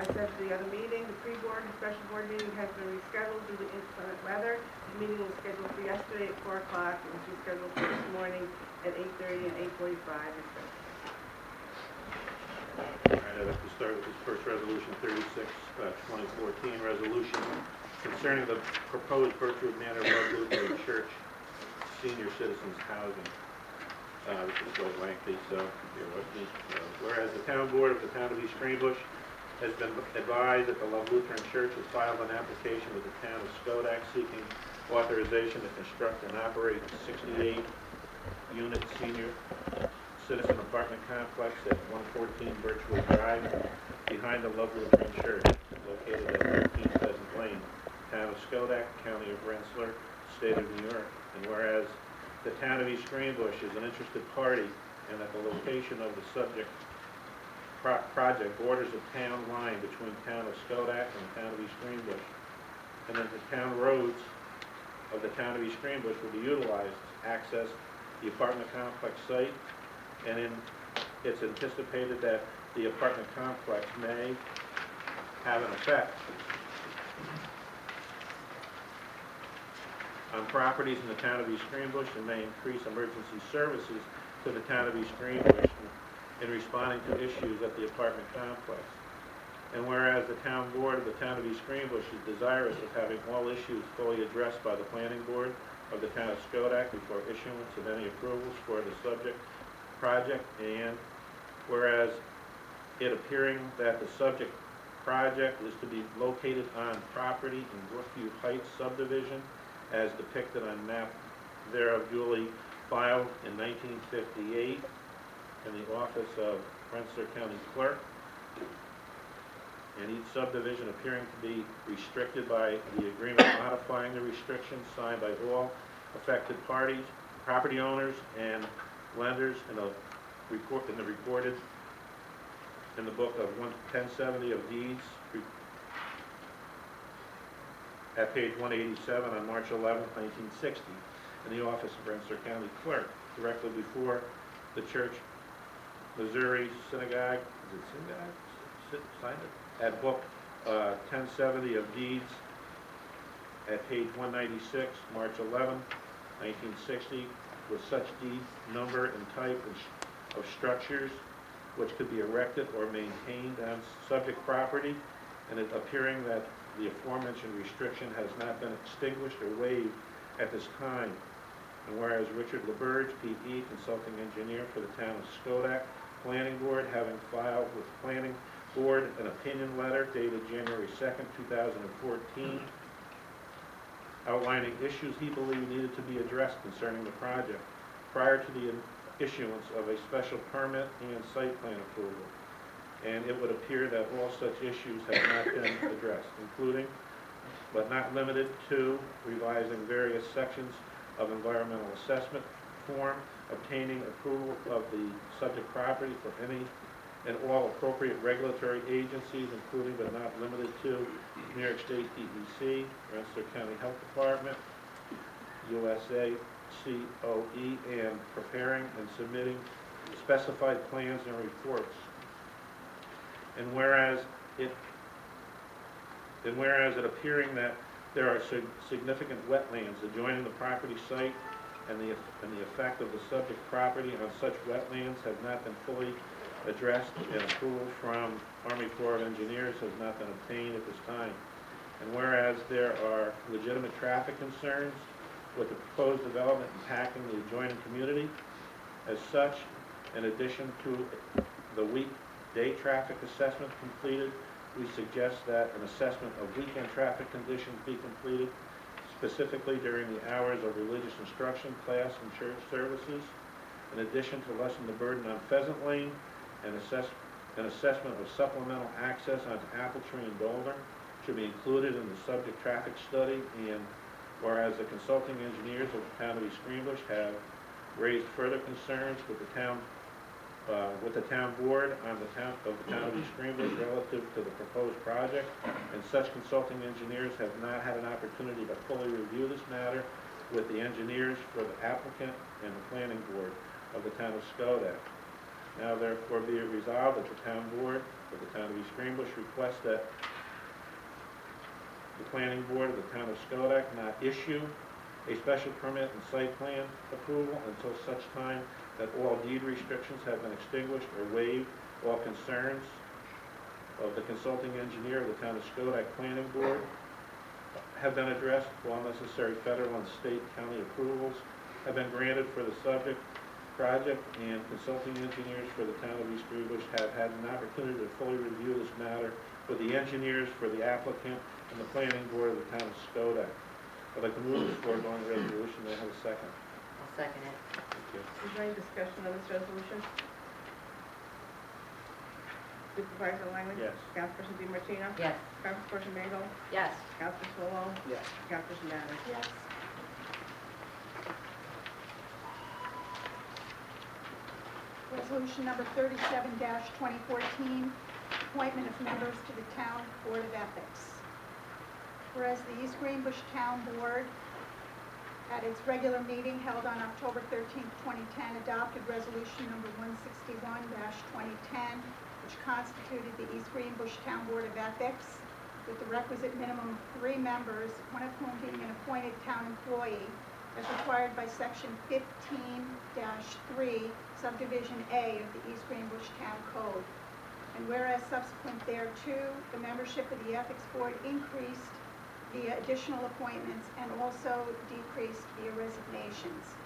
I said at the other meeting, the pre-board and special board meeting has been rescheduled due to inclement weather. The meeting was scheduled for yesterday at 4 o'clock. It was rescheduled for this morning at 8:30 and 8:45 respectively. All right, I'd like to start with this first resolution, 36/2014, resolution concerning the proposed Birchwood Manor Love Lutheran Church senior citizens housing. This is quite lengthy, so bear with me. Whereas the town board of the town of East Greenbush has been advised that the Love Lutheran Church has filed an application with the town of Skodak seeking authorization to construct and operate a 68-unit senior citizen apartment complex at 114 Birchwood Drive behind the Love Lutheran Church, located at 13 Pheasant Lane, town of Skodak, county of Rensselaer, state of New York. And whereas the town of East Greenbush is an interested party and that the location of the subject project borders the town line between town of Skodak and the town of East Greenbush, and that the town roads of the town of East Greenbush will be utilized to access the apartment complex site, and it's anticipated that the apartment complex may have an effect on properties in the town of East Greenbush and may increase emergency services to the town of East Greenbush in responding to issues at the apartment complex. And whereas the town board of the town of East Greenbush is desirous of having all issues fully addressed by the planning board of the town of Skodak before issuance of any approvals for the subject project, and whereas it appearing that the subject project is to be located on property in Brookview Heights subdivision as depicted on map thereof duly filed in 1958 in the office of Rensselaer County Clerk, and each subdivision appearing to be restricted by the agreement modifying the restrictions signed by all affected parties, property owners, and lenders in the recorded in the book of 1070 of deeds at page 187 on March 11, 1960, in the office of Rensselaer County Clerk, directly before the Church Missouri Synagogue, is it synagogue? Signed it? At book 1070 of deeds at page 196, March 11, 1960, with such deed number and type of structures which could be erected or maintained on subject property, and it appearing that the aforementioned restriction has not been extinguished or waived at this time. And whereas Richard LaBerge, P.E., consulting engineer for the town of Skodak Planning Board, having filed with the Planning Board an opinion letter dated January 2nd, 2014, outlining issues he believed needed to be addressed concerning the project prior to the issuance of a special permit and site plan approval. And it would appear that all such issues have not been addressed, including, but not limited to, revising various sections of environmental assessment form, obtaining approval of the subject property for any and all appropriate regulatory agencies, including but not limited to New York State DEC, Rensselaer County Health Department, USA COE, and preparing and submitting specified plans and reports. And whereas it appearing that there are significant wetlands adjoining the property site, and the effect of the subject property on such wetlands have not been fully addressed, and approval from Army Corps of Engineers has not been obtained at this time. And whereas there are legitimate traffic concerns with the proposed development impacting the adjoining community, as such, in addition to the weekday traffic assessment completed, we suggest that an assessment of weekend traffic conditions be completed, specifically during the hours of religious instruction, class, and church services. In addition, to lessen the burden on Pheasant Lane, an assessment of supplemental access onto Apple Tree and Boulder should be included in the subject traffic study. And whereas the consulting engineers of the town of East Greenbush have raised further concerns with the town board on the town of East Greenbush relative to the proposed project, and such consulting engineers have not had an opportunity to fully review this matter with the engineers for the applicant and the planning board of the town of Skodak. Now therefore be it resolved that the town board of the town of East Greenbush requests that the planning board of the town of Schodack not issue a special permit and site plan approval until such time that all deed restrictions have been extinguished or waived, all concerns of the consulting engineer of the town of Schodack Planning Board have been addressed, all necessary federal and state county approvals have been granted for the subject project, and consulting engineers for the town of East Greenbush have had an opportunity to fully review this matter with the engineers for the applicant and the planning board of the town of Schodack. I'd like to move this foregoing resolution. May I have a second? I'll second it. Thank you. Is there any discussion on this resolution? Supervisor Langley? Yes. Councilperson DiMartino? Yes. Councilperson Mandel? Yes. Councilperson Swallow? Yes. Councilperson Bennett? Yes. Resolution number 37-2014, appointment of members to the Town Board of Ethics. Whereas the East Greenbush Town Board, at its regular meeting held on October 13, 2010, adopted resolution number 161-2010, which constituted the East Greenbush Town Board of Ethics with the requisite minimum of 3 members, one of whom being an appointed town employee, as required by section 15-3, subdivision A of the East Greenbush Town Code. And whereas subsequent thereto, the membership of the Ethics Board increased via additional appointments and also decreased via resignations.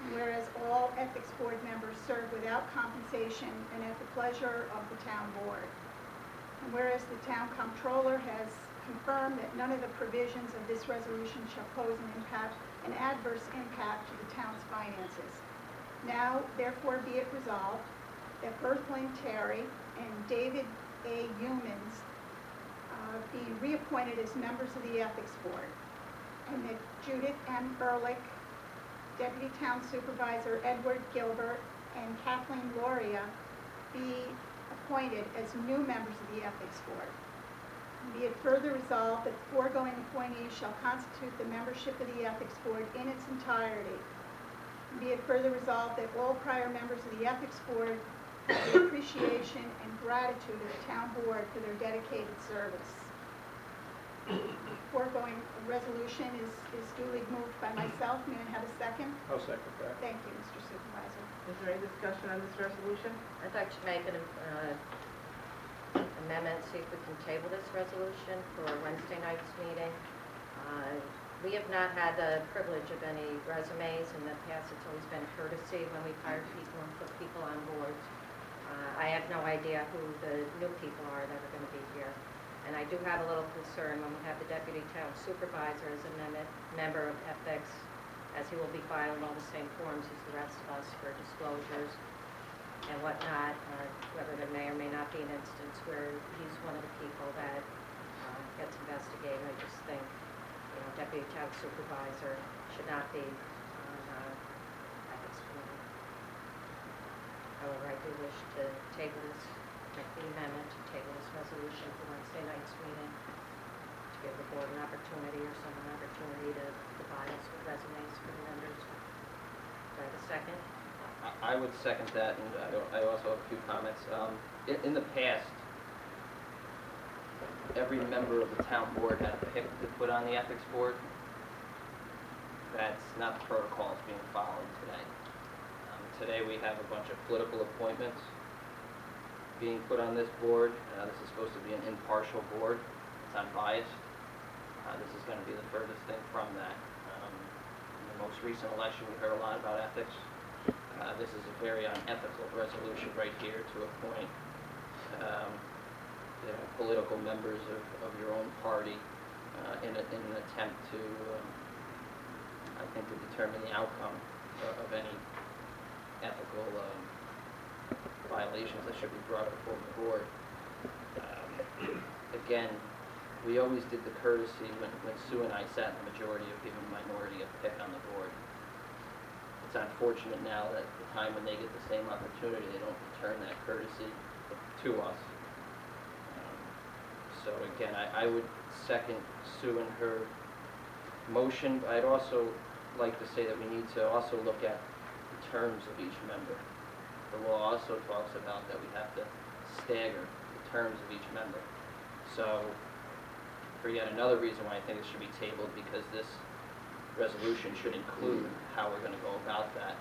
And whereas all Ethics Board members serve without compensation and at the pleasure of the Town Board. And whereas the Town Comptroller has confirmed that none of the provisions of this resolution shall pose an adverse impact to the town's finances. Now, therefore, be it resolved that Berth Lynn Terry and David A. Humans be reappointed as members of the Ethics Board, and that Judith M. Ehrlich, Deputy Town Supervisor Edward Gilbert, and Kathleen Loria be appointed as new members of the Ethics Board. Be it further resolved that the foregoing appointees shall constitute the membership of the Ethics Board in its entirety. Be it further resolved that all prior members of the Ethics Board have the appreciation and gratitude of the Town Board for their dedicated service. The foregoing resolution is duly moved by myself. May I have a second? I'll second that. Thank you, Mr. Supervisor. Is there any discussion on this resolution? I'd like to make an amendment, see if we can table this resolution for Wednesday night's meeting. We have not had the privilege of any resumes. In the past, it's always been courtesy when we've hired people and put people on boards. I have no idea who the new people are that are going to be here. And I do have a little concern when we have the deputy town supervisor as a member of ethics, as he will be filing all the same forms as the rest of us for disclosures and whatnot, whether there may or may not be an instance where he's one of the people that gets investigated. I just think, deputy town supervisor should not be on ethics committee. However, I do wish to table this, make the amendment to table this resolution for Wednesday night's meeting, to give the board an opportunity or someone an opportunity to provide us with resumes for the members. Do I have a second? I would second that, and I also have a few comments. In the past, every member of the town board had picked to put on the ethics board. That's not the protocol that's being followed today. Today we have a bunch of political appointments being put on this board. This is supposed to be an impartial board. It's unbiased. This is going to be the furthest thing from that. In the most recent election, we heard a lot about ethics. This is a very unethical resolution right here to appoint political members of your own party in an attempt to, I think, to determine the outcome of any ethical violations that should be brought before the board. Again, we always did the courtesy when Sue and I sat in the majority of giving the minority a pick on the board. It's unfortunate now that the time when they get the same opportunity, they don't return that courtesy to us. So again, I would second Sue and her motion. I'd also like to say that we need to also look at the terms of each member. The law also talks about that we have to stagger the terms of each member. So, for yet another reason why I think it should be tabled, because this resolution should include how we're gonna go about that.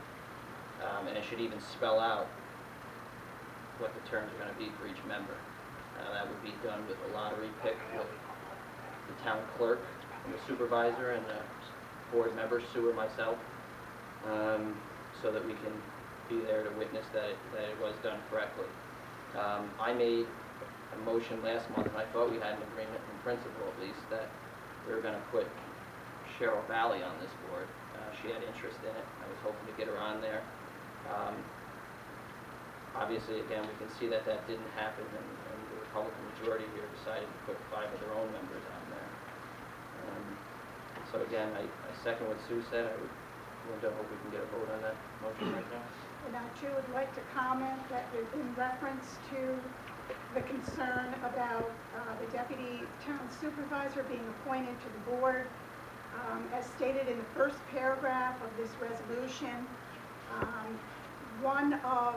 And it should even spell out what the terms are gonna be for each member. That would be done with a lottery pick with the town clerk, and the supervisor, and the board members, Sue or myself, so that we can be there to witness that it was done correctly. I made a motion last month, and I thought we had an agreement in principle at least, that we were gonna put Cheryl Valley on this board. She had interest in it. I was hoping to get her on there. Obviously, again, we can see that didn't happen, and the Republican majority here decided to put 5 of their own members on there. So again, I second what Sue said. I would hope we can get a vote on that motion right now. And I too would like to comment that in reference to the concern about the deputy town supervisor being appointed to the board, as stated in the first paragraph of this resolution, one of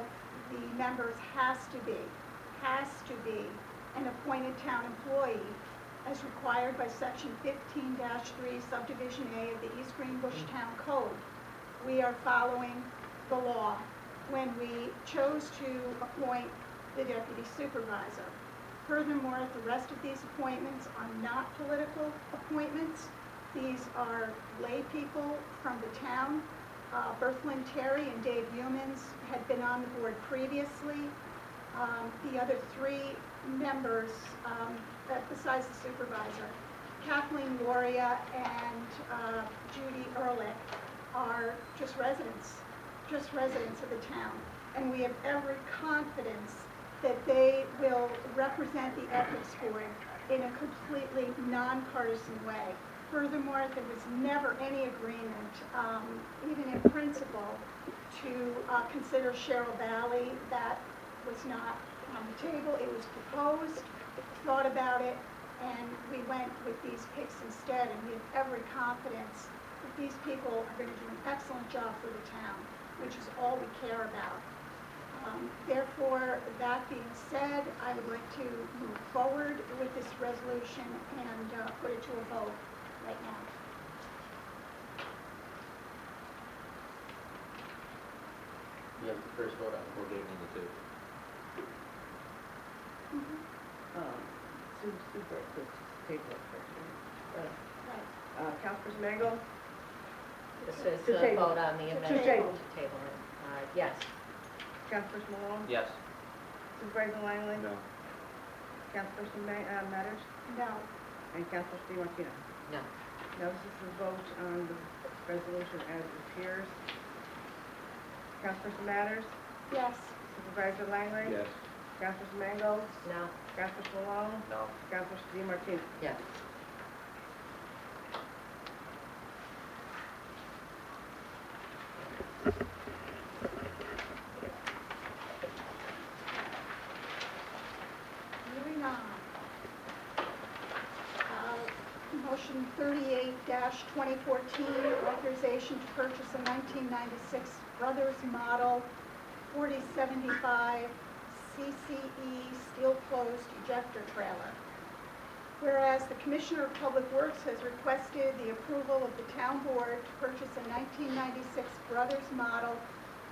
the members has to be an appointed town employee as required by section 15-3 subdivision A of the East Greenbush Town Code. We are following the law when we chose to appoint the deputy supervisor. Furthermore, the rest of these appointments are not political appointments. These are lay people from the town. Berthlyn Terry and Dave Humans had been on the board previously. The other 3 members, besides the supervisor, Kathleen Loria and Judy Ehrlich, are just residents of the town. And we have every confidence that they will represent the ethics board in a completely nonpartisan way. Furthermore, there was never any agreement, even in principle, to consider Cheryl Valley. That was not on the table. It was proposed, thought about it, and we went with these picks instead. And we have every confidence that these people are going to do an excellent job for the town, which is all we care about. Therefore, that being said, I would like to move forward with this resolution and put it to a vote right now. You have the first vote on it. We're voting on the table. Sue Burke, the table first, right? Right. Councilperson Mango? This is To the table. vote on the To amendment table. to table it. Yes. Councilperson Malone? Yes. Supervisor Langley? No. Councilperson Matters? No. And Councilperson DiMartino? No. Now this is the vote on the resolution as it appears. Councilperson Matters? Yes. Supervisor Langley? Yes. Councilperson Mango? No. Councilperson Malone? No. Councilperson DiMartino? Yes. Moving on. Motion 38-2014, authorization to purchase a 1996 Brothers Model 4075 CCE steel-closed ejector trailer. Whereas the Commissioner of Public Works has requested the approval of the town board to purchase a 1996 Brothers Model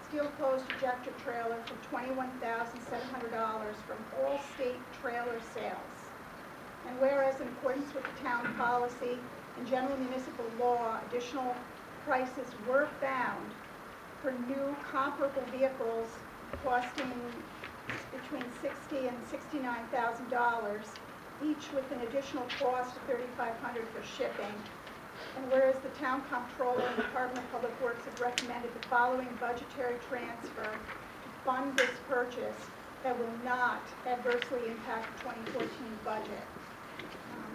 steel-closed ejector trailer for $21,700 from All State Trailer Sales. And whereas in accordance with the town policy and general municipal law, additional prices were found for new comparable vehicles costing between $60,000 and $69,000, each with an additional cost of $3,500 for shipping. And whereas the town comptroller and Department of Public Works have recommended the following budgetary transfer to fund this purchase that will not adversely impact the 2014 budget.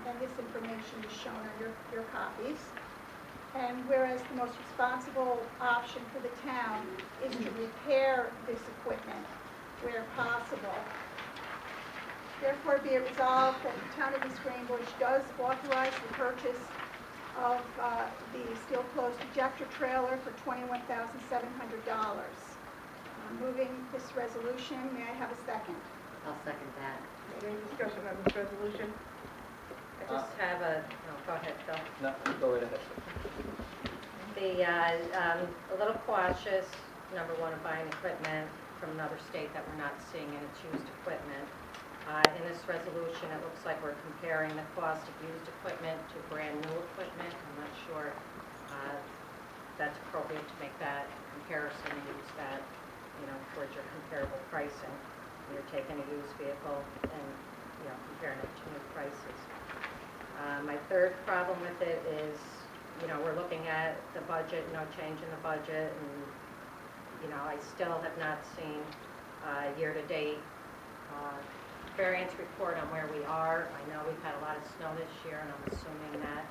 And this information is shown on your copies. And whereas the most responsible option for the town is to repair this equipment where possible. Therefore, be it resolved that the town of East Greenbush does authorize the purchase of the steel-closed ejector trailer for $21,700. Moving this resolution, may I have a second? I'll second that. Any discussion on this resolution? I just have a, oh, go ahead, Phil. No, go right ahead. A little cautious, number one, of buying equipment from another state that we're not seeing in its used equipment. In this resolution, it looks like we're comparing the cost of used equipment to brand new equipment. I'm not sure that's appropriate to make that comparison and use that, towards your comparable pricing. You're taking a used vehicle and, comparing it to new prices. My third problem with it is, we're looking at the budget, no change in the budget, and, I still have not seen year-to-date variance report on where we are. I know we've had a lot of snow this year, and I'm assuming that,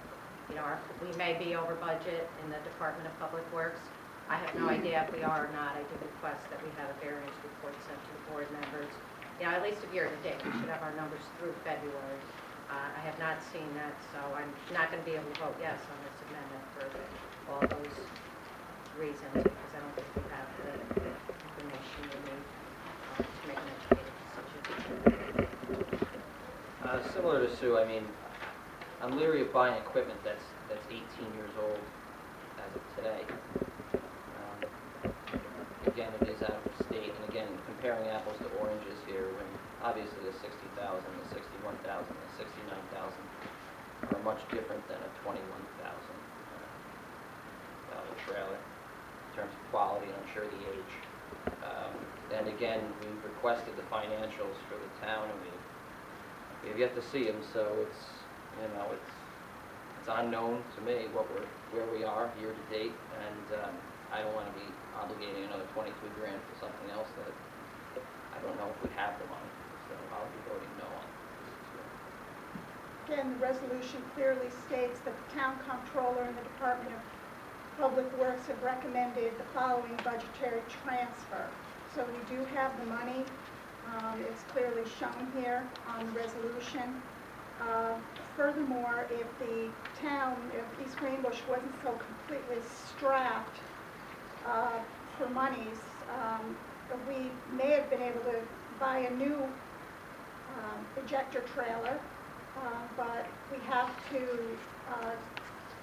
we may be over budget in the Department of Public Works. I have no idea if we are or not. I do request that we have a variance report sent to the board members. At least a year-to-date. We should have our numbers through February. I have not seen that, so I'm not going to be able to vote yes on this amendment for all those reasons, because I don't think we have the information we need to make an educated decision. Similar to Sue, I'm leery of buying equipment that's 18 years old as of today. Again, it is out of state, and again, comparing apples to oranges here, when obviously the 60,000, the 61,000, the 69,000 are much different than a 21,000 dollar trailer in terms of quality, and I'm sure the age. And again, we've requested the financials for the town, and we have yet to see them, so it's unknown to me where we are year to date, and I don't want to be obligating another 22 grand for something else that I don't know if we have the money, so I'll be voting no on this. Again, the resolution clearly states that the town comptroller and the Department of Public Works have recommended the following budgetary transfer. So we do have the money. It's clearly shown here on the resolution. Furthermore, if the town, if East Greenbush wasn't so completely strapped for monies, we may have been able to buy a new ejector trailer, but we have to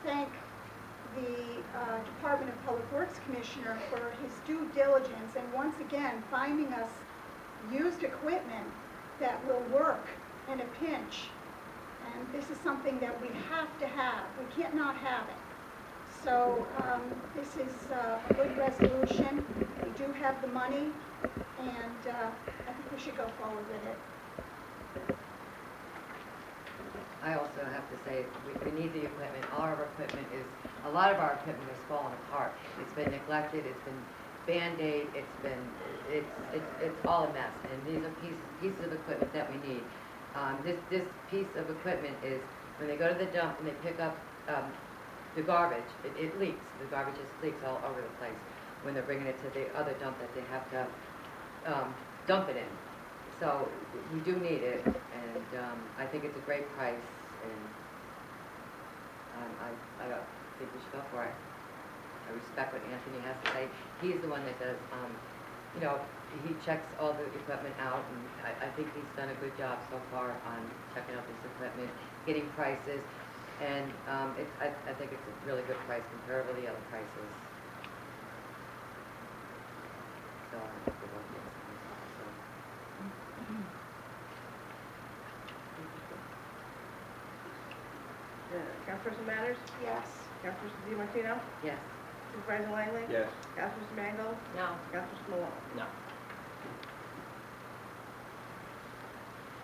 thank the Department of Public Works Commissioner for his due diligence and once again finding us used equipment that will work in a pinch. And this is something that we have to have. We can't not have it. So this is a good resolution. We do have the money, and I think we should go forward with it. I also have to say, we need the equipment. All of our equipment a lot of our equipment has fallen apart. It's been neglected, it's been Band-Aid, it's all a mess. And these are pieces of equipment that we need. This piece of equipment is, when they go to the dump and they pick up the garbage, it leaks. The garbage just leaks all over the place when they're bringing it to the other dump that they have to dump it in. So we do need it, and I think it's a great price, and I think we should go for it. I respect what Anthony has to say. He's the one that does, he checks all the equipment out, and I think he's done a good job so far on checking out this equipment, getting prices, and I think it's a really good price comparable to the other prices. So I have to vote yes on this also. Councilperson Matters? Yes. Councilperson DiMartino? Yes. Supervisor Langley? Yes. Councilperson Mangle? No. Councilperson Malone? No.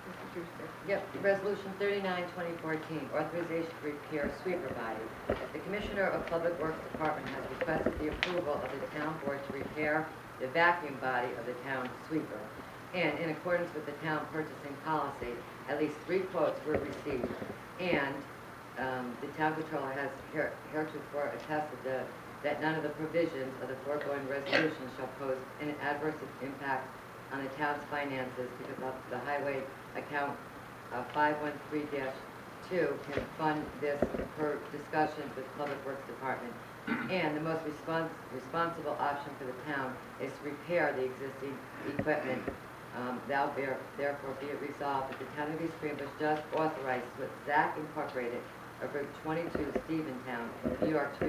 Mr. Schuster? Yep, Resolution 39, 2014, authorization to repair sweeper body. The Commissioner of Public Works Department has requested the approval of the town board to repair the vacuum body of the town sweeper. And in accordance with the town purchasing policy, at least 3 quotes were received. And the town controller has heretofore attested that none of the provisions of the foregoing resolution shall pose an adverse impact on the town's finances because of the highway account 513-2 can fund this per discussion with Public Works Department. And the most responsible option for the town is to repair the existing equipment Therefore be it resolved that the town of East Greenbush does authorize Zach Incorporated of Route 22, Steventown, New York, to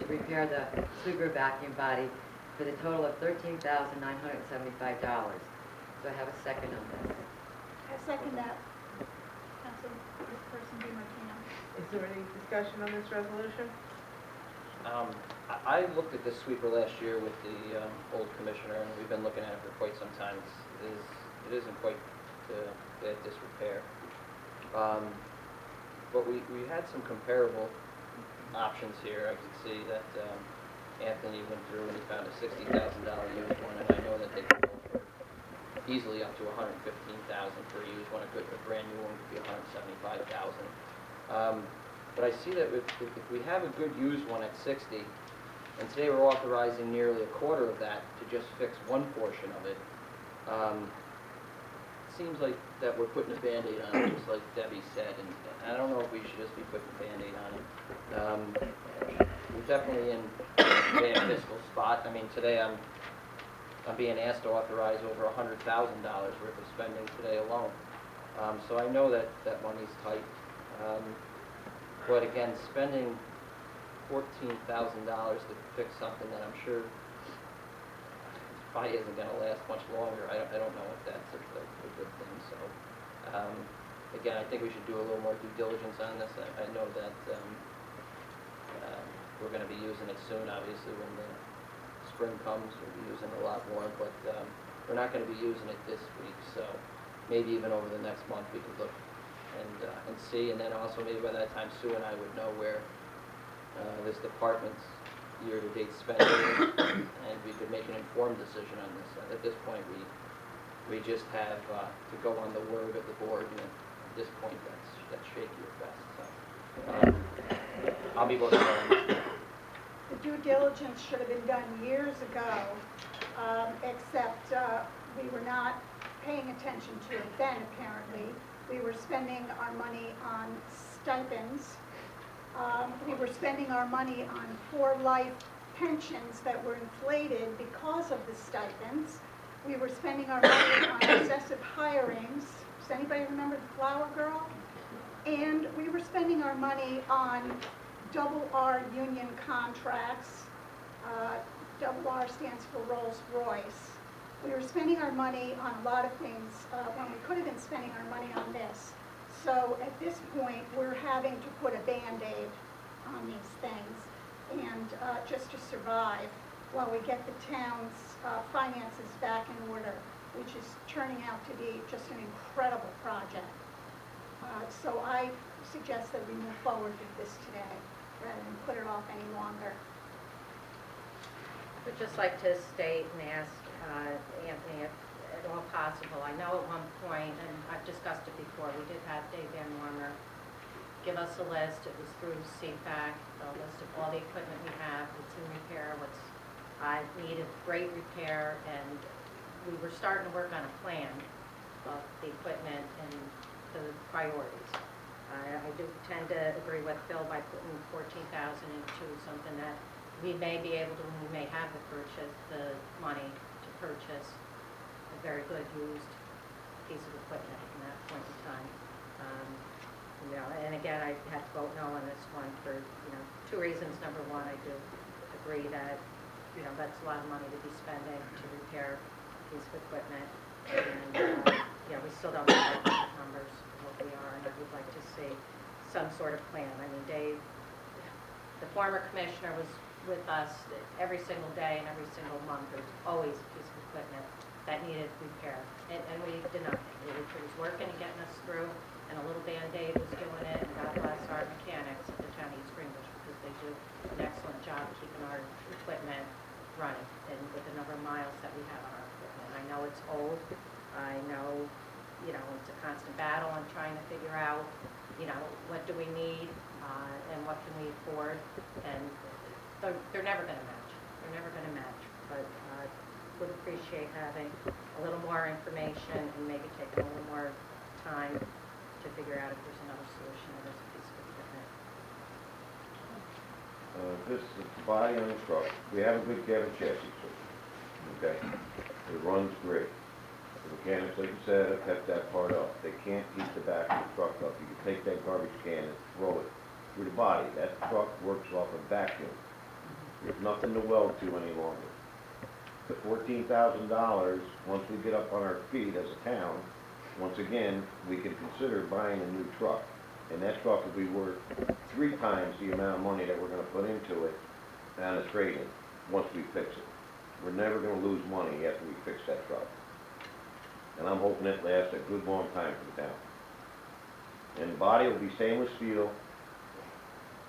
repair the sweeper vacuum body for the total of $13,975. So I have a second on this. I second that. Councilperson DiMartino. Is there any discussion on this resolution? I looked at this sweeper last year with the old commissioner, and we've been looking at it for quite some time. It isn't quite bad disrepair. But we had some comparable options here. I could see that Anthony went through and he found a $60,000 used one, and I know that they can go for easily up to $115,000 for a used one. A brand new one could be $175,000. But I see that if we have a good used one at 60, and today we're authorizing nearly a quarter of that to just fix one portion of it, it seems like that we're putting a Band-Aid on it, just like Debbie said, and I don't know if we should just be putting a Band-Aid on it. We're definitely in a bad fiscal spot. I mean, today I'm being asked to authorize over $100,000 worth of spending today alone. So I know that money's tight. But again, spending $14,000 to fix something that I'm sure probably isn't going to last much longer, I don't know if that's a good thing. So again, I think we should do a little more due diligence on this. I know that we're going to be using it soon. Obviously, when the spring comes, we'll be using it a lot more. But we're not going to be using it this week, so maybe even over the next month we could look and see, and then also maybe by that time Sue and I would know where this department's year-to-date spending is, and we could make an informed decision on this. At this point, we just have to go on the word of the board, and at this point, that's shaky at best. So I'll be voting no on this. The due diligence should have been done years ago, except we were not paying attention to it then, apparently. We were spending our money on stipends. We were spending our money on 4-life pensions that were inflated because of the stipends. We were spending our money on excessive hirings. Does anybody remember the Flower Girl? And we were spending our money on R union contracts. R stands for Rolls-Royce. We were spending our money on a lot of things when we could have been spending our money on this. So at this point, we're having to put a Band-Aid on these things and just to survive while we get the town's finances back in order, which is turning out to be just an incredible project. So I suggest that we move forward with this today rather than put it off any longer. I would just like to state and ask Anthony if at all possible. I know at one point, and I've discussed it before, we did have Dave Van Warmer give us a list. It was through CFAC, a list of all the equipment we have, what's in repair, what's needed great repair, and we were starting to work on a plan of the equipment and the priorities. I do tend to agree with Phil by putting $14,000 into something that we may be able to, we may have the money to purchase a very good used piece of equipment in that point in time. And again, I have to vote no on this one for, two reasons. Number one, I do agree that, that's a lot of money to be spending to repair a piece of equipment. And, we still don't have the numbers of what we are, and I would like to see some sort of plan. I mean, Dave, the former commissioner, was with us every single day and every single month. There's always a piece of equipment that needed repair, and we did nothing. It was working and getting us through, and a little Band-Aid was doing it, and God bless our mechanics at the town of East Greenbush, because they do an excellent job keeping our equipment running, and with the number of miles that we have on our equipment. I know it's old. I know, it's a constant battle on trying to figure out, what do we need, and what can we afford, and they're never going to match. They're never going to match, but would appreciate having a little more information and maybe taking a little more time to figure out if there's another solution to this piece of equipment. This is the body on the truck. We have a good cabin chassis system, okay? It runs great. The mechanics, like you said, have kept that part up. They can't keep the back of the truck up. You can take that garbage can and throw it through the body. That truck works off a vacuum. There's nothing to weld to any longer. The $14,000, once we get up on our feet as a town, once again, we can consider buying a new truck. And that truck will be worth 3 times the amount of money that we're gonna put into it on a trade-in, once we fix it. We're never gonna lose money after we fix that truck. And I'm hoping it lasts a good long time for the town. And the body will be stainless steel,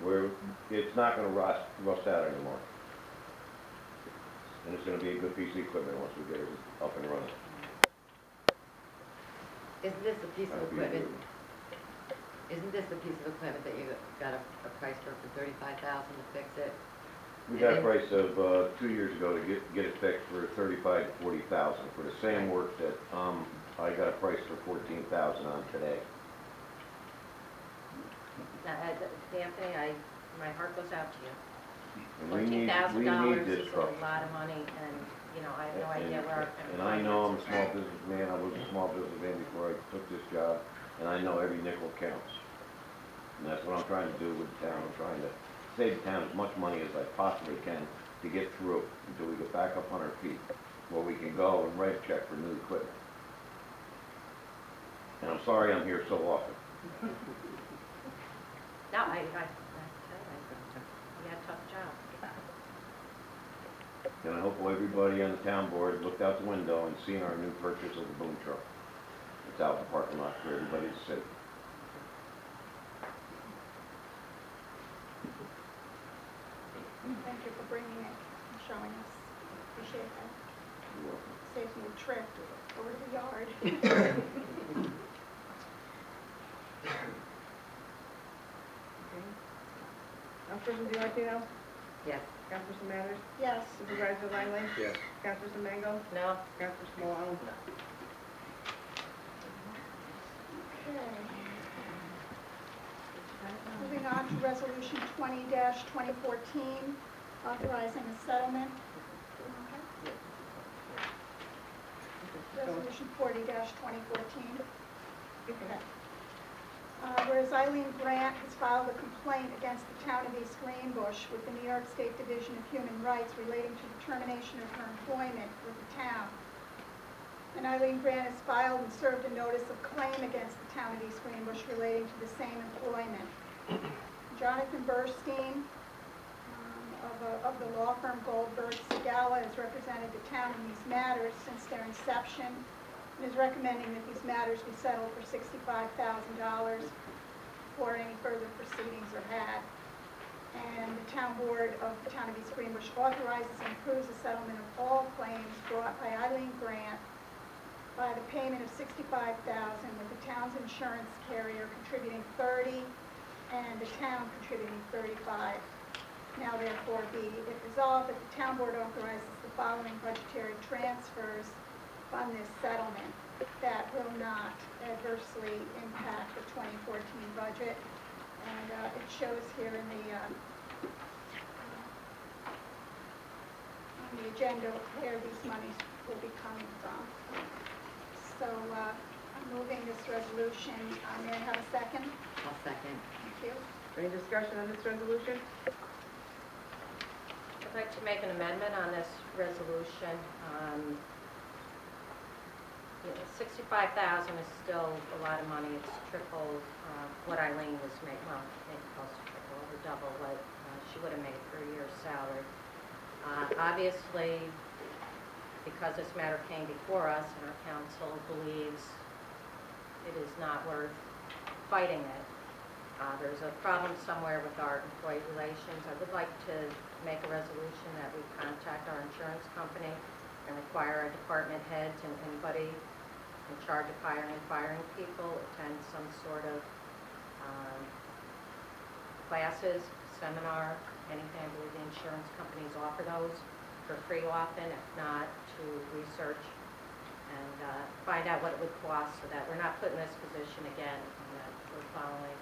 where it's not gonna rust out anymore. And it's gonna be a good piece of equipment once we get it up and running. Isn't this a piece of That'd be equipment, good. isn't this a piece of equipment that you got a price for $35,000 to fix it? We got a price of, 2 years ago to get it fixed for 35 to 40,000 for the same work that, I got a price for 14,000 on today. Anthony, my heart goes out to you. And we need $14,000 this is truck. a lot of money, and, you know, I have no idea where our And I know I'm a small businessman, I was a small businessman before I took this job, and I know every nickel counts. And that's what I'm trying to do with the town. I'm trying to save the town as much money as I possibly can to get through until we get back up on our feet, where we can go and write a check for new equipment. And I'm sorry I'm here so often. No, I tell you, you got a tough job. And I hope everybody on the town board looked out the window and seen our new purchase of the boom truck. It's out in the parking lot for everybody to see. Thank you for bringing it and showing us. Appreciate that. You're welcome. Saves me a trip over to the yard. Councilperson Dimartino? Yes. Councilperson Matters? Yes. Supervisor Langley? Yes. Councilperson Mango? No? Councilperson Milano? Okay. Moving on to Resolution 20-2014, authorizing a settlement. Resolution 40-2014. Okay. Whereas Eileen Grant has filed a complaint against the town of East Greenbush with the New York State Division of Human Rights relating to the termination of her employment with the town. And Eileen Grant has filed and served a notice of claim against the town of East Greenbush relating to the same employment. Jonathan Burstein of the law firm Goldberg Segala has represented the town in these matters since their inception and is recommending that these matters be settled for $65,000 before any further proceedings are had. And the town board of the town of East Greenbush authorizes and approves the settlement of all claims brought by Eileen Grant by the payment of $65,000, with the town's insurance carrier contributing $30,000 and the town contributing $35,000. Now therefore be it resolved that the town board authorizes the following budgetary transfers on this settlement that will not adversely impact the 2014 budget. And it shows here in on the agenda where these monies will be coming from. So I'm moving this resolution. May I have a second? I'll second. Thank you. Any discussion on this resolution? I'd like to make an amendment on this resolution. You know, $65,000 is still a lot of money. It's triple what Eileen was making, well, maybe close to triple or double what she would have made per year's salary. Obviously, because this matter came before us and our council believes it is not worth fighting it, there's a problem somewhere with our employee relations. I would like to make a resolution that we contact our insurance company and require our department heads and anybody in charge of hiring and firing people attend some sort of classes, seminar, anything. I believe the insurance companies offer those for free often, if not to research and find out what it would cost so that we're not put in this position again and that we're following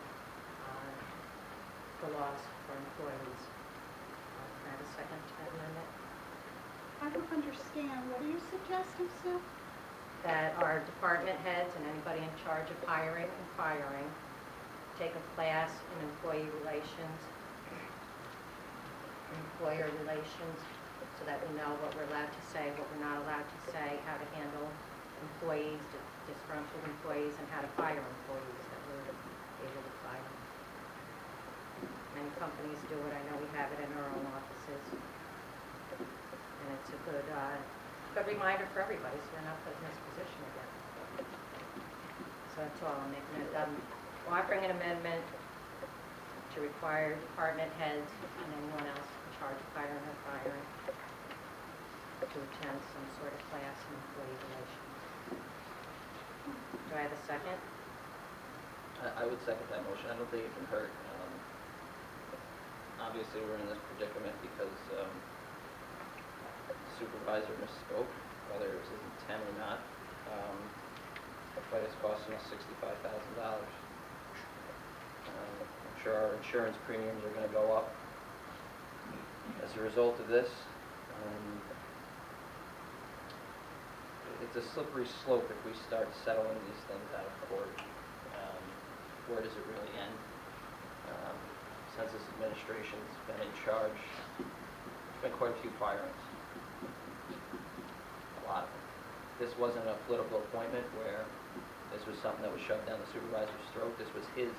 the laws for employees. Can I have a second to that amendment? I don't understand. What are you suggesting, Sue? that our department heads and anybody in charge of hiring and firing take a class in employee relations, employer relations, so that we know what we're allowed to say, what we're not allowed to say, how to handle employees, disgruntled employees, and how to fire employees that we're able to fire. Many companies do it. I know we have it in our own offices. And it's a good reminder for everybody, so we're not put in this position again. So that's all. I'm making it, offering an amendment to require department heads and anyone else in charge of hiring or firing to attend some sort of class in employee relations. Do I have a second? I would second that motion. I don't think it can hurt. Obviously, we're in this predicament because supervisor misspoke, whether it was his intent or not. But it's costing us $65,000. I'm sure our insurance premiums are going to go up as a result of this. It's a slippery slope if we start settling these things out of court. Where does it really end? Since this administration's been in charge, there's been quite a few firings. A lot of them. This wasn't a political appointment where this was something that was shoved down the supervisor's throat. This was his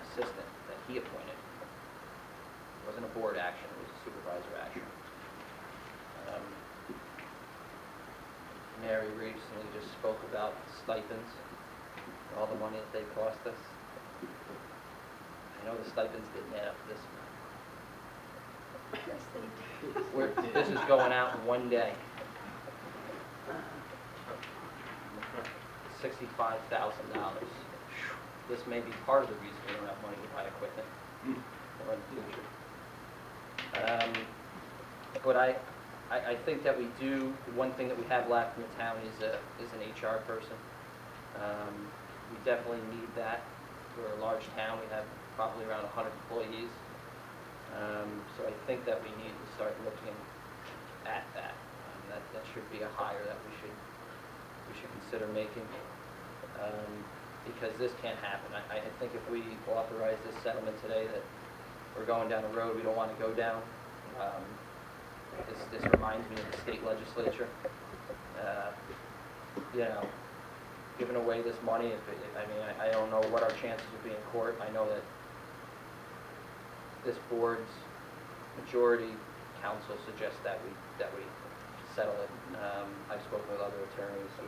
assistant that he appointed. It wasn't a board action, it was a supervisor action. Mary recently just spoke about stipends, all the money that they cost us. I know the stipends didn't add up to this amount. Yes, they do. This is going out in one day. $65,000. This may be part of the reason we don't have money to buy equipment or in the future. But I think that we do, one thing that we have left in the town is an HR person. We definitely need that. We're a large town, we have probably around 100 employees. So I think that we need to start looking at that. That should be a hire that we should consider making. Because this can't happen. I think if we authorize this settlement today that we're going down a road we don't want to go down, this reminds me of the state legislature. You know, giving away this money, I don't know what our chances would be in court. I know that this board's majority counsel suggests that we settle it. I've spoken with other attorneys who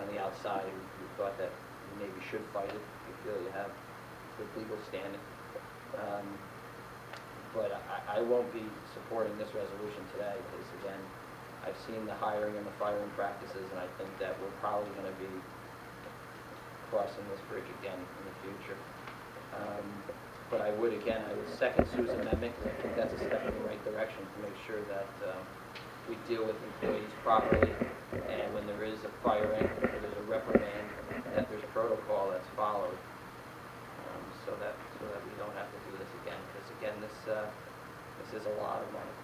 on the outside who thought that you maybe should fight it if you feel you have good legal standing. But I won't be supporting this resolution today because, again, I've seen the hiring and the firing practices, and I think that we're probably going to be crossing this bridge again in the future. But I would second Sue's amendment because I think that's a step in the right direction to make sure that we deal with employees properly, and when there is a firing or there's a reprimand, that there's protocol that's followed, so that we don't have to do this again. Because again, this is a lot of money.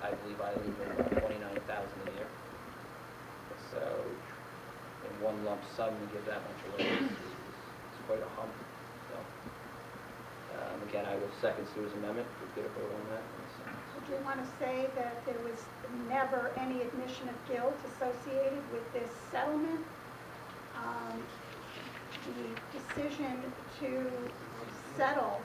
I believe I leave about $29,000 a year. So in one lump sum, to give that much away is quite a hump. So again, I will second Sue's amendment. We'll get a vote on that. Do you want to say that there was never any admission of guilt associated with this settlement? The decision to settle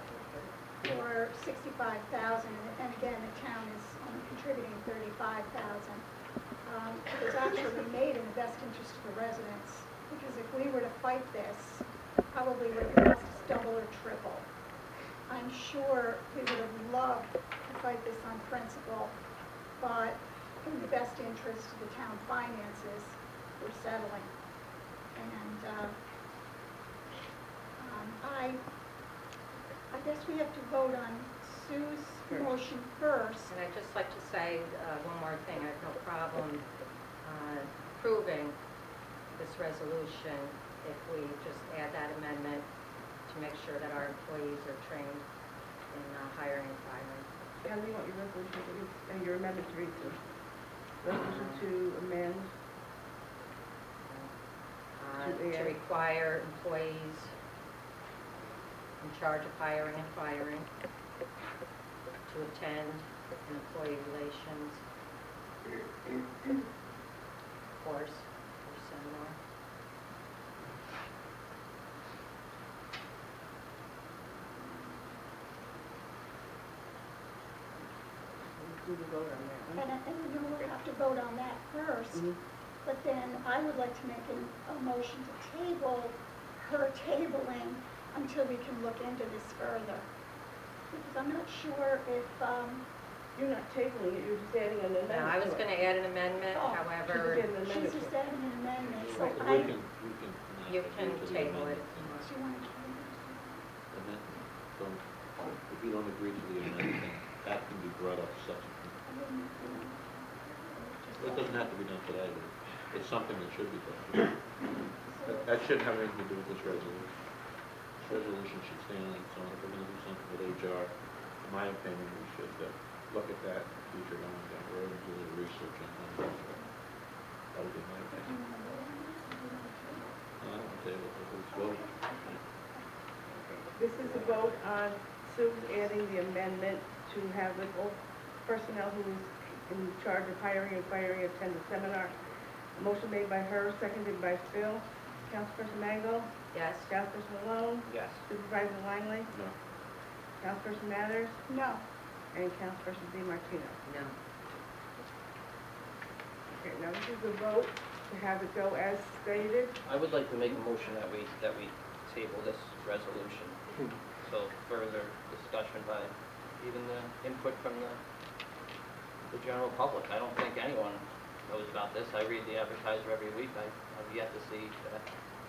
for $65,000, and again, the town is only contributing $35,000, was actually made in the best interest of the residents. Because if we were to fight this, probably would have cost us double or triple. I'm sure we would have loved to fight this on principle, but in the best interest of the town finances, we're settling. And I guess we have to vote on Sue's motion first. And I'd just like to say one more thing. I have no problem approving this resolution if we just add that amendment to make sure that our employees are trained in hiring and firing. And we want your resolution to read, and your amendment to read too. Resolution to amend, To require employees in charge of hiring and firing to attend an employee relations course or seminar. do the vote on that one. And you know, we'll have to vote on that first, Mhm. but then I would like to make a motion to table her tabling until we can look into this further. Because I'm not sure if, You're not tabling it, you're just adding an amendment Now, I was to it. going to add an amendment, Oh, however, She's adding an she's amendment to just it. adding an amendment, so Right, I, we can you can agree to the table it. amendment. do you want to? Amendment. Don't- If you don't agree to the amendment, then that can be brought up subsequently. It doesn't have to be done today, but it's something that should be done. That shouldn't have anything to do with this resolution. This resolution should stand on its own. If we're gonna do something with HR, in my opinion, we should look at that future going down the road and do a little research on that. That would be my opinion. No, I don't want to table it, let's vote. This is a vote on Sue's adding the amendment to have the full personnel who is in charge of hiring and firing attend the seminar. Motion made by her, seconded by Phil. Councilperson Mango? Yes? Councilperson Malone? Yes. Supervisor Langley? No. Councilperson Mathers? No, And Councilperson DiMartino. No. Okay, now this is a vote to have it go as stated. I would like to make a motion that we table this resolution. So further discussion by even the input from the general public. I don't think anyone knows about this. I read the advertiser every week. I've yet to see that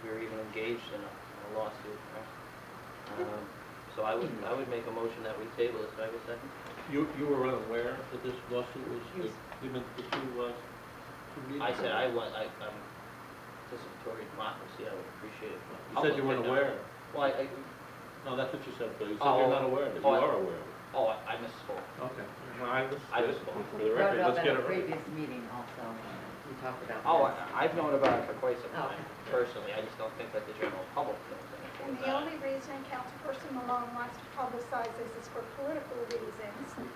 we're even engaged in a lawsuit. Right? So I would make a motion that we table this. Do I have a second? You were unaware that this lawsuit was, Yes. even the two meetings? I said I'm participatory democracy. I would appreciate it. You said you weren't aware. Well, No, that's what you said, Bill. You said Oh, you're not aware, but you oh, are aware. I misspoke. Okay. No, I was, I was- for the Brought record, it up let's at get a it right. previous meeting also, we talked about Oh, this. I've known about it for quite some Oh. time, personally. I just don't think that the general public knows anything and the about only it. reason Councilperson Malone wants to publicize this is for political reasons.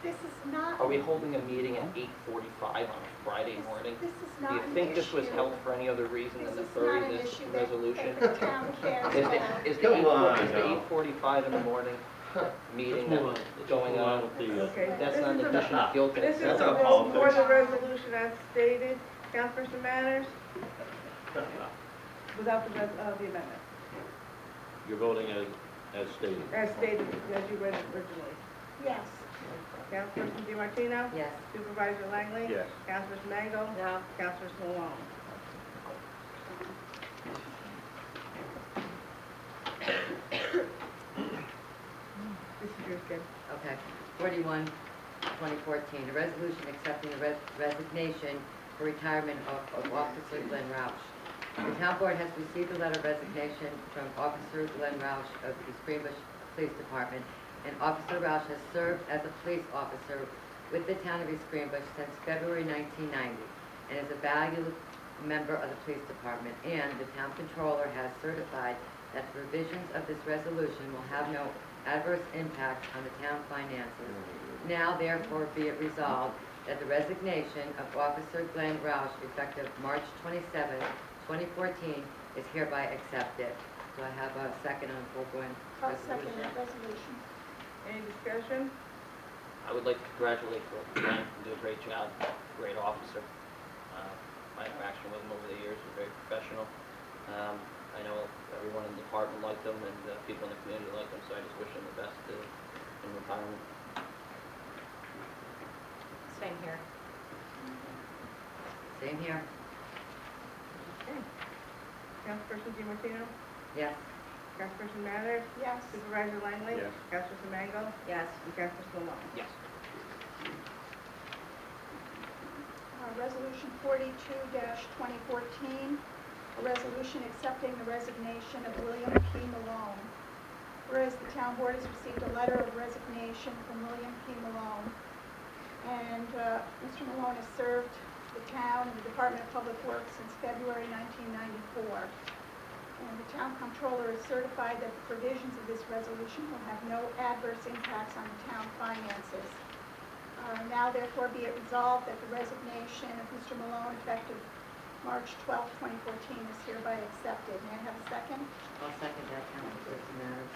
This is not. Are we holding a meeting at 8:45 on a Friday morning? This is Do not you an think this was issue. held for any other reason than to This is bury not an this issue that resolution? the town cares about. Is Come on, the now. 8:45 in the morning meeting Let's move on. that's going on? With the, Okay. That's this not is an a- addition of guilt in This is itself. a not vote for politics. the resolution as stated. Councilperson Mathers? Without the amendment. you're voting as stated. As stated, as you read it originally. Yes. Councilperson DiMartino? Yes. Supervisor Langley? Yes. Councilperson Mango? No? Councilperson Malone? This is yours, Kim. Okay. 41, 2014, a resolution accepting the resignation for retirement of Officer Glenn Roush. The town board has received a letter of resignation from Officer Glenn Roush of the East Greenbush Police Department, and Officer Roush has served as a police officer with the town of East Greenbush since February 1990, and is a valued member of the police department, and the town controller has certified that the provisions of this resolution will have no adverse impact on the town finances. Now therefore be it resolved that the resignation of Officer Glenn Roush effective March 27, 2014 is hereby accepted. Do I have a second on foregoing I'll second resolution? that resolution. Any discussion? I would like to congratulate Glenn, he did a great job, great officer. My interaction with him over the years was very professional. I know everyone in the department liked him, and people in the community liked him, so I just wish him the best in retirement. Same here. Same here. Okay. Councilperson DiMartino? Yes. Councilperson Mathers? Yes. Supervisor Langley? Yes. Councilperson Mango? Yes? And Councilperson Malone? Yes. Resolution 42-2014, a resolution accepting the resignation of William P. Malone. Whereas the town board has received a letter of resignation from William P. Malone, And Mr. Malone has served the town and the Department of Public Works since February 1994. And the town comptroller is certified that the provisions of this resolution will have no adverse impacts on the town finances. Now therefore be it resolved that the resignation of Mr. Malone effective March 12, 2014 is hereby accepted. May I have a second? I'll second that, Councilperson Matters.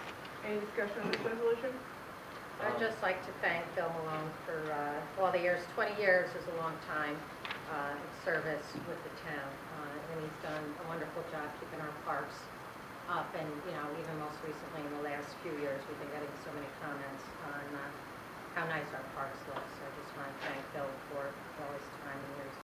Any discussion on this resolution? I'd just like to thank Bill Malone for all the years. 20 years is a long time of service with the town, and he's done a wonderful job keeping our parks up. And, you know, even most recently in the last few years, we've been getting so many comments on how nice our parks look. So I just want to thank Bill for all his time and years